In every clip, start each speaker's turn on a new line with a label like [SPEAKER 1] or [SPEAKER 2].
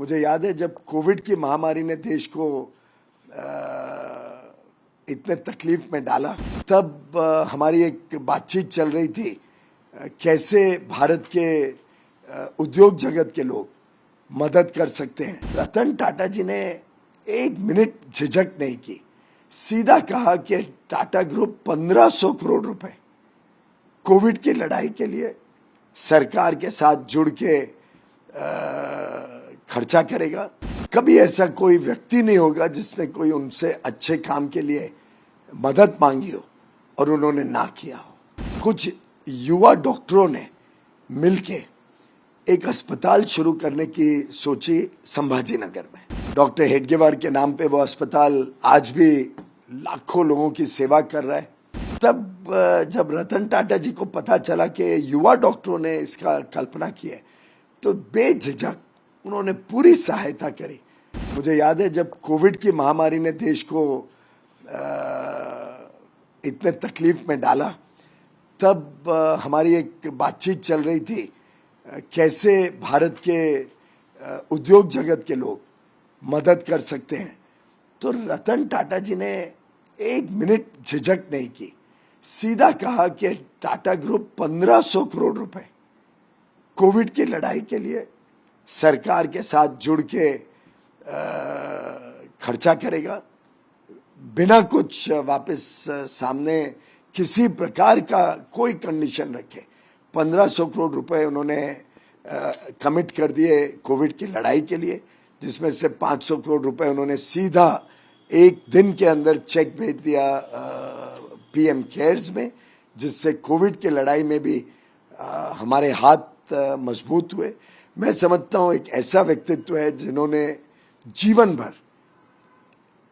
[SPEAKER 1] मुझे याद है जब कोविड की महामारी ने देश को इतने तकलीफ में डाला, तब हमारी एक बातचीत चल रही थी कैसे भारत के उद्योग जगत के लोग मदद कर सकते हैं। रतन टाटा जी ने एक मिनट झिझक नहीं की, सीधा कहा कि टाटा ग्रुप 1500 करोड़ रुपए कोविड की लड़ाई के लिए सरकार के साथ जुड़ के खर्चा करेगा। कभी ऐसा कोई व्यक्ति नहीं होगा जिसने कोई उनसे अच्छे काम के लिए मदद मांगी हो और उन्होंने ना किया हो। कुछ युवा डॉक्टरों ने मिलके एक अस्पताल शुरू करने की सोची संभाजी नगर में। डॉक्टर हेडगेवार के नाम पे वो अस्पताल आज भी लाखों लोगों की सेवा कर रहा है। तब जब रतन टाटा जी को पता चला कि युवा डॉक्टरों ने इसका कल्पना की है, तो बेझिझक उन्होंने पूरी सहायता करी। मुझे याद है जब कोविड की महामारी ने देश को इतने तकलीफ में डाला, तब हमारी एक बातचीत चल रही थी कैसे भारत के उद्योग जगत के लोग मदद कर सकते हैं। तो रतन टाटा जी ने एक मिनट झिझक नहीं की, सीधा कहा कि टाटा ग्रुप 1500 करोड़ रुपए कोविड की लड़ाई के लिए सरकार के साथ जुड़ के खर्चा करेगा, बिना कुछ वापस सामने किसी प्रकार का कोई कंडीशन रखे। 1500 करोड़ रुपए उन्होंने कमिट कर दिए कोविड की लड़ाई के लिए, जिसमें से 500 करोड़ रुपए उन्होंने सीधा एक दिन के अंदर चेक भेज दिया पीएम केयर्स में, जिससे कोविड की लड़ाई में भी हमारे हाथ मजबूत हुए। मैं समझता हूँ एक ऐसा व्यक्तित्व है जिन्होंने जीवन भर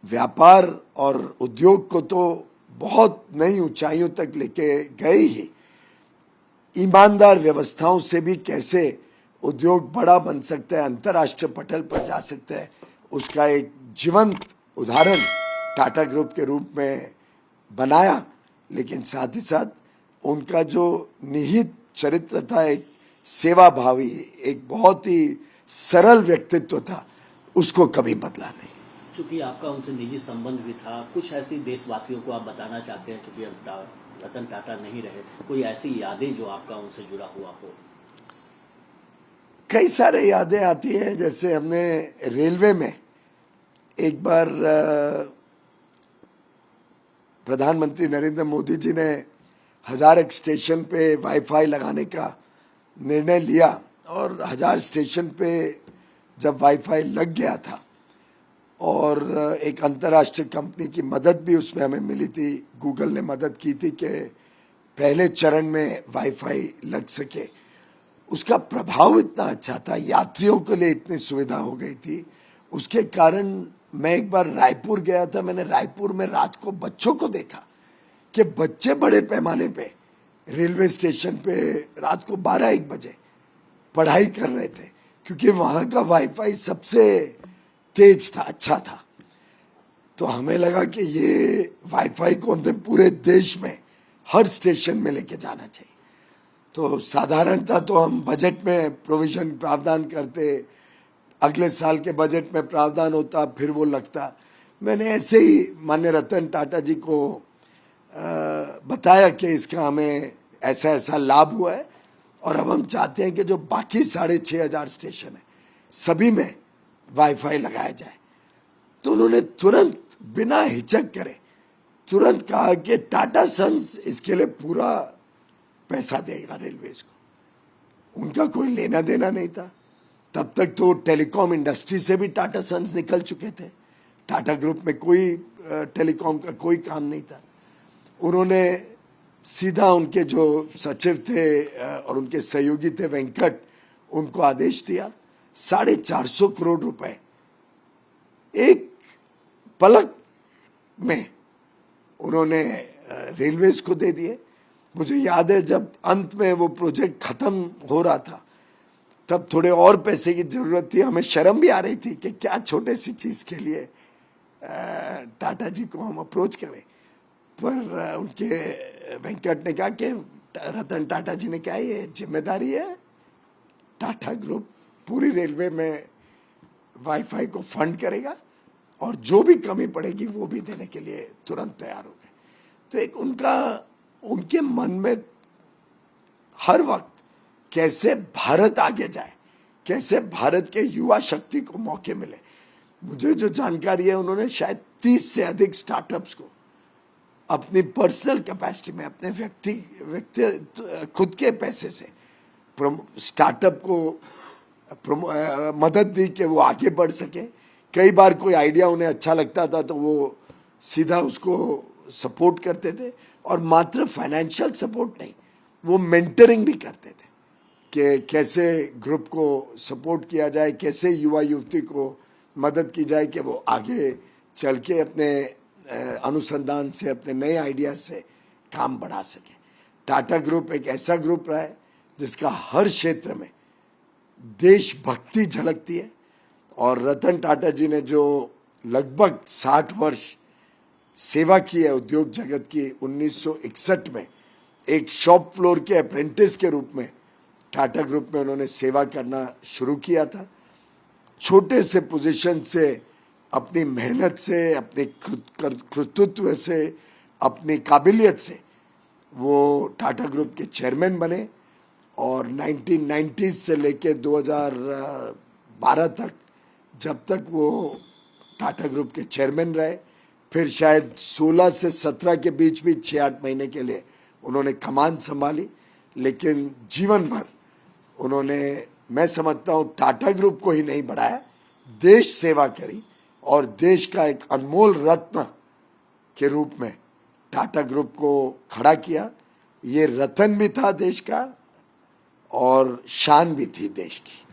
[SPEAKER 1] व्यापार और उद्योग को तो बहुत नई ऊंचाइयों तक लेके गए ही, ईमानदार व्यवस्थाओं से भी कैसे उद्योग बड़ा बन सकता है, अंतर्राष्ट्रीय पटल पर जा सकता है, उसका एक जीवंत उदाहरण टाटा ग्रुप के रूप में बनाया। लेकिन साथ ही साथ उनका जो निहित चरित्र था, एक सेवा भावी, एक बहुत ही सरल व्यक्तित्व था, उसको कभी बदला नहीं।
[SPEAKER 2] चूंकि आपका उनसे निजी संबंध भी था, कुछ ऐसी देशवासियों को आप बताना चाहते हैं, चूंकि अब रतन टाटा नहीं रहे, कोई ऐसी यादें जो आपका उनसे जुड़ा हुआ हो?
[SPEAKER 1] कई सारे यादें आती हैं। जैसे हमने रेलवे में एक बार प्रधानमंत्री नरेंद्र मोदी जी ने हजारक स्टेशन पे वाईफाई लगाने का निर्णय लिया, और 1000 स्टेशन पे जब वाईफाई लग गया था और एक अंतर्राष्ट्रीय कंपनी की मदद भी उसमें हमें मिली थी, गूगल ने मदद की थी कि पहले चरण में वाईफाई लग सके। उसका प्रभाव इतना अच्छा था, यात्रियों के लिए इतनी सुविधा हो गई थी। उसके कारण मैं एक बार रायपुर गया था, मैंने रायपुर में रात को बच्चों को देखा कि बच्चे बड़े पैमाने पे रेलवे स्टेशन पे रात को 12-1 बजे पढ़ाई कर रहे थे, क्योंकि वहां का वाईफाई सबसे तेज था, अच्छा था। तो हमें लगा कि ये वाईफाई को हमने पूरे देश में हर स्टेशन में लेके जाना चाहिए। तो साधारणतः तो हम बजट में प्रोविजन प्रावधान करते, अगले साल के बजट में प्रावधान होता, फिर वो लगता। मैंने ऐसे ही माननीय रतन टाटा जी को बताया कि इसका हमें ऐसा ऐसा लाभ हुआ है, और अब हम चाहते हैं कि जो बाकी 6500 स्टेशन है सभी में वाईफाई लगाया जाए। तो उन्होंने तुरंत बिना हिचक करे तुरंत कहा कि टाटा सन्स इसके लिए पूरा पैसा देगा रेलवेज को। उनका कोई लेना देना नहीं था। तब तक तो टेलीकॉम इंडस्ट्री से भी टाटा सन्स निकल चुके थे, टाटा ग्रुप में कोई टेलीकॉम का कोई काम नहीं था। उन्होंने सीधा उनके जो सचिव थे और उनके सहयोगी थे वेंकट, उनको आदेश दिया, 450 करोड़ रुपए एक पलक में उन्होंने रेलवेज को दे दिए। मुझे याद है जब अंत में वो प्रोजेक्ट खत्म हो रहा था, तब थोड़े और पैसे की जरूरत थी। हमें शर्म भी आ रही थी कि क्या छोटे सी चीज के लिए टाटा जी को हम अप्रोच करें, पर उनके वेंकट ने कहा कि रतन टाटा जी ने कहा ये जिम्मेदारी है, टाटा ग्रुप पूरी रेलवे में वाईफाई को फंड करेगा और जो भी कमी पड़ेगी वो भी देने के लिए तुरंत तैयार हो गए। तो एक उनके मन में हर वक्त कैसे भारत आगे जाए, कैसे भारत के युवा शक्ति को मौके मिले। मुझे जो जानकारी है, उन्होंने शायद 30 से अधिक स्टार्टअप्स को अपनी पर्सनल कैपेसिटी में, अपने व्यक्ति खुद के पैसे से स्टार्टअप को मदद दी कि वो आगे बढ़ सके। कई बार कोई आइडिया उन्हें अच्छा लगता था तो वो सीधा उसको सपोर्ट करते थे, और मात्र फाइनेंशियल सपोर्ट नहीं, वो मेंटरिंग भी करते थे कि कैसे ग्रुप को सपोर्ट किया जाए, कैसे युवा युवती को मदद की जाए कि वो आगे चल के अपने अनुसंधान से, अपने नए आइडिया से काम बढ़ा सके। टाटा ग्रुप एक ऐसा ग्रुप रहा है जिसका हर क्षेत्र में देशभक्ति झलकती है, और रतन टाटा जी ने जो लगभग 60 वर्ष सेवा की है उद्योग जगत की, 1961 में एक शॉप फ्लोर के अप्रेंटिस के रूप में टाटा ग्रुप में उन्होंने सेवा करना शुरू किया था। छोटे से पोजीशन से, अपनी मेहनत से, अपने कृतित्व से, अपनी काबिलियत से वो टाटा ग्रुप के चेयरमैन बने, और 1990 से लेके 2012 तक, जब तक वो टाटा ग्रुप के चेयरमैन रहे, फिर शायद 16 से 17 के बीच भी 6-8 महीने के लिए उन्होंने कमान संभाली, लेकिन जीवन भर उन्होंने, मैं समझता हूँ, टाटा ग्रुप को ही नहीं बढ़ाया, देश सेवा करी, और देश का एक अनमोल रत्न के रूप में टाटा ग्रुप को खड़ा किया। ये रतन भी था देश का और शान भी थी देश की।